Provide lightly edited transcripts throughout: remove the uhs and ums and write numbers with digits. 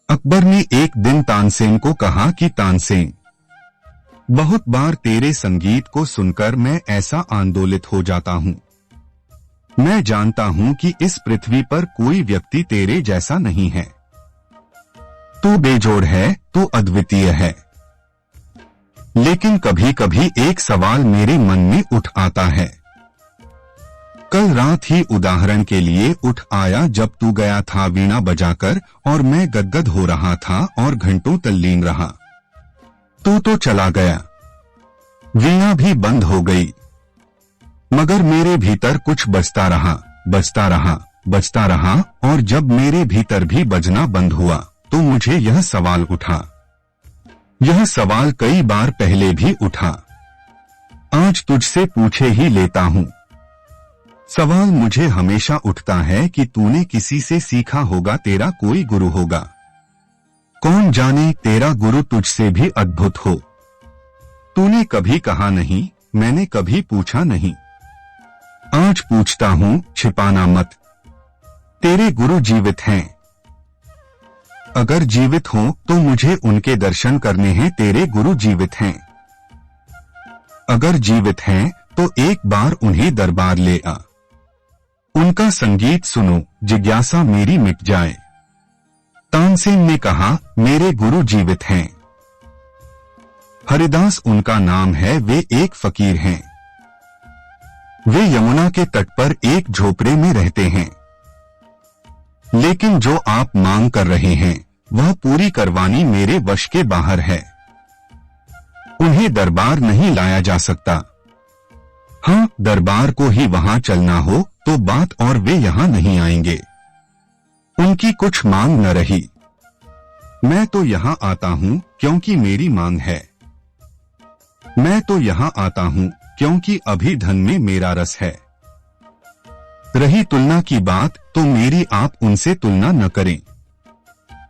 अकबर ने एक दिन तानसेन को कहा कि तानसेन, बहुत बार तेरे संगीत को सुनकर मैं ऐसा आंदोलित हो जाता हूँ। मैं जानता हूँ कि इस पृथ्वी पर कोई व्यक्ति तेरे जैसा नहीं है। तू बेजोड़ है, तू अद्वितीय है। लेकिन कभी कभी एक सवाल मेरे मन में उठ आता है। कल रात ही उदाहरण के लिए उठ आया जब तू गया था वीणा बजाकर और मैं गदगद हो रहा था और घंटों तल्लीन रहा। तू तो चला गया, वीणा भी बंद हो गई, मगर मेरे भीतर कुछ बजता रहा, बजता रहा, बजता रहा। और जब मेरे भीतर भी बजना बंद हुआ तो मुझे यह सवाल उठा। यह सवाल कई बार पहले भी उठा, आज तुझसे पूछे ही लेता हूँ। सवाल मुझे हमेशा उठता है कि तूने किसी से सीखा होगा, तेरा कोई गुरु होगा। कौन जाने तेरा गुरु तुझसे भी अद्भुत हो। तूने कभी कहा नहीं, मैंने कभी पूछा नहीं। आज पूछता हूँ, छिपाना मत। तेरे गुरु जीवित हैं। अगर जीवित हों तो मुझे उनके दर्शन करने हैं। तेरे गुरु जीवित हैं। अगर जीवित हैं तो एक बार उन्हें दरबार ले आ। उनका संगीत सुनो, जिज्ञासा मेरी मिट जाए। तानसेन ने कहा, मेरे गुरु जीवित हैं। हरिदास उनका नाम है। वे एक फकीर हैं। वे यमुना के तट पर एक झोपड़े में रहते हैं। लेकिन जो आप मांग कर रहे हैं वह पूरी करवानी मेरे वश के बाहर है। उन्हें दरबार नहीं लाया जा सकता। हाँ, दरबार को ही वहां चलना हो तो बात, और वे यहां नहीं आएंगे। उनकी कुछ मांग न रही। मैं तो यहां आता हूं क्योंकि मेरी मांग है। मैं तो यहां आता हूं क्योंकि अभी धन में मेरा रस है। रही तुलना की बात तो मेरी आप उनसे तुलना न करें।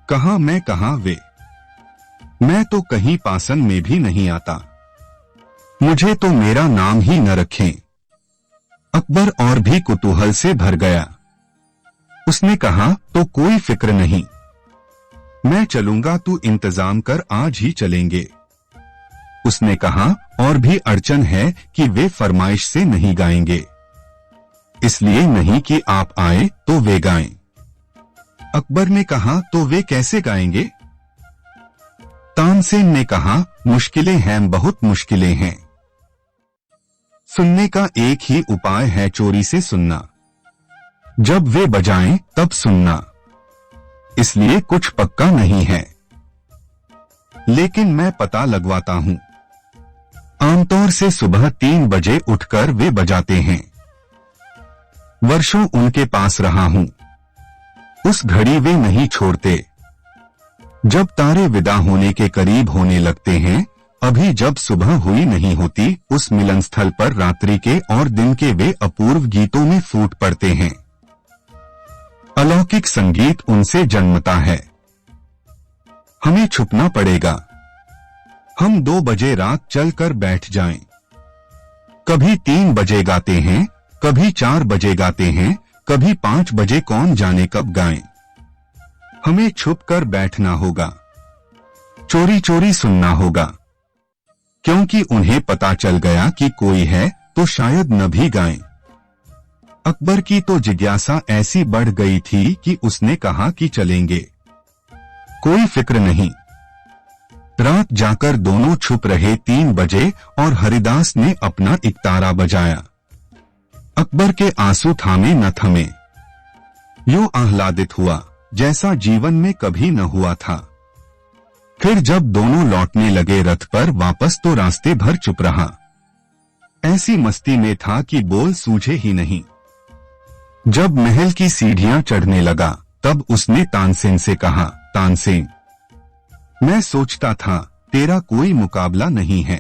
कहां मैं कहां वे। मैं तो कहीं पासन में भी नहीं आता। मुझे तो मेरा नाम ही न रखें। अकबर और भी कुतूहल से भर गया। उसने कहा, तो कोई फिक्र नहीं, मैं चलूंगा, तू इंतजाम कर, आज ही चलेंगे। उसने कहा, और भी अड़चन है कि वे फरमाइश से नहीं गाएंगे। इसलिए नहीं कि आप आए तो वे गाएं। अकबर ने कहा, तो वे कैसे गाएंगे? तानसेन ने कहा, मुश्किलें हैं, बहुत मुश्किलें हैं। सुनने का एक ही उपाय है, चोरी से सुनना। जब वे बजाएं तब सुनना। इसलिए कुछ पक्का नहीं है, लेकिन मैं पता लगवाता हूं। आमतौर से सुबह 3 बजे उठकर वे बजाते हैं। वर्षों उनके पास रहा हूं। उस घड़ी वे नहीं छोड़ते। जब तारे विदा होने के करीब होने लगते हैं, अभी जब सुबह हुई नहीं होती, उस मिलन स्थल पर रात्रि के और दिन के वे अपूर्व गीतों में फूट पड़ते हैं। अलौकिक संगीत उनसे जन्मता है। हमें छुपना पड़ेगा। हम 2 बजे रात चलकर बैठ जाएं। कभी 3 बजे गाते हैं, कभी 4 बजे गाते हैं, कभी 5 बजे, कौन जाने कब गाएं। हमें छुपकर बैठना होगा, चोरी चोरी सुनना होगा, क्योंकि उन्हें पता चल गया कि कोई है तो शायद न भी गाएं। अकबर की तो जिज्ञासा ऐसी बढ़ गई थी कि उसने कहा कि चलेंगे, कोई फिक्र नहीं। रात जाकर दोनों छुप रहे। 3 बजे और हरिदास ने अपना इकतारा बजाया। अकबर के आंसू थामे न थमे। यूं आह्लादित हुआ जैसा जीवन में कभी न हुआ था। फिर जब दोनों लौटने लगे रथ पर वापस तो रास्ते भर चुप रहा। ऐसी मस्ती में था कि बोल सूझे ही नहीं। जब महल की सीढ़ियां चढ़ने लगा तब उसने तानसेन से कहा, तानसेन, मैं सोचता था तेरा कोई मुकाबला नहीं है।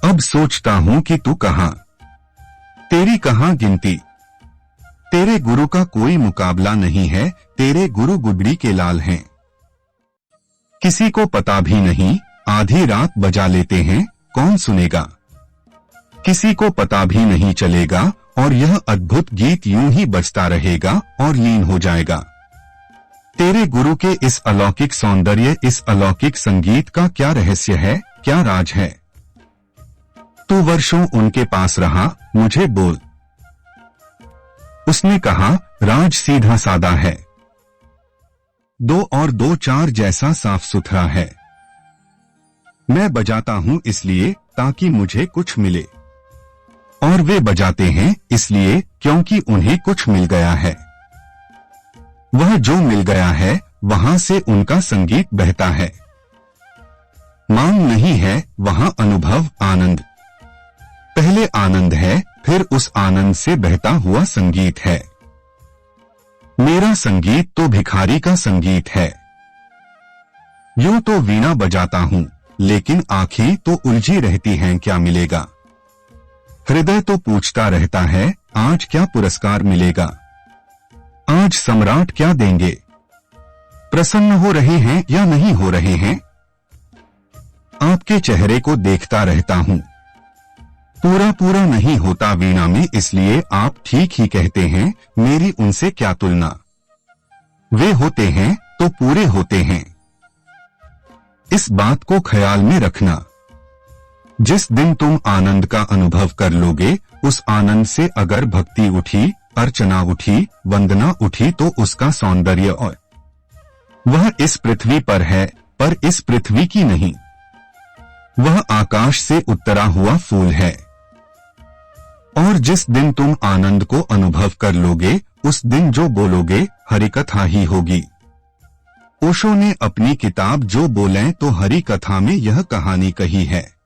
अब सोचता हूं कि तू कहां, तेरी कहां गिनती। तेरे गुरु का कोई मुकाबला नहीं है। तेरे गुरु गुडरी के लाल हैं। किसी को पता भी नहीं, आधी रात बजा लेते हैं, कौन सुनेगा। किसी को पता भी नहीं चलेगा और यह अद्भुत गीत यूं ही बजता रहेगा और लीन हो जाएगा। तेरे गुरु के इस अलौकिक सौंदर्य, इस अलौकिक संगीत का क्या रहस्य है, क्या राज है? तू वर्षों उनके पास रहा, मुझे बोल। उसने कहा, राज सीधा सादा है, 2 और 2 4 जैसा साफ सुथरा है। मैं बजाता हूं इसलिए ताकि मुझे कुछ मिले, और वे बजाते हैं इसलिए क्योंकि उन्हें कुछ मिल गया है। वह जो मिल गया है वहां से उनका संगीत बहता है। मांग नहीं है, वहां अनुभव, आनंद। पहले आनंद है, फिर उस आनंद से बहता हुआ संगीत है। मेरा संगीत तो भिखारी का संगीत है। यूं तो वीणा बजाता हूं, लेकिन आंखें तो उलझी रहती हैं, क्या मिलेगा? हृदय तो पूछता रहता है, आज क्या पुरस्कार मिलेगा? आज सम्राट क्या देंगे? प्रसन्न हो रहे हैं या नहीं हो रहे हैं? आपके चेहरे को देखता रहता हूं। पूरा पूरा नहीं होता वीणा में, इसलिए आप ठीक ही कहते हैं, मेरी उनसे क्या तुलना? वे होते हैं तो पूरे होते हैं। इस बात को ख्याल में रखना। जिस दिन तुम आनंद का अनुभव कर लोगे, उस आनंद से अगर भक्ति उठी, अर्चना उठी, वंदना उठी, तो उसका सौंदर्य और वह इस पृथ्वी पर है, पर इस पृथ्वी की नहीं। वह आकाश से उतरा हुआ फूल है। और जिस दिन तुम आनंद को अनुभव कर लोगे, उस दिन जो बोलोगे हरि कथा ही होगी। ओशो ने अपनी किताब जो बोलें तो हरि कथा में यह कहानी कही है।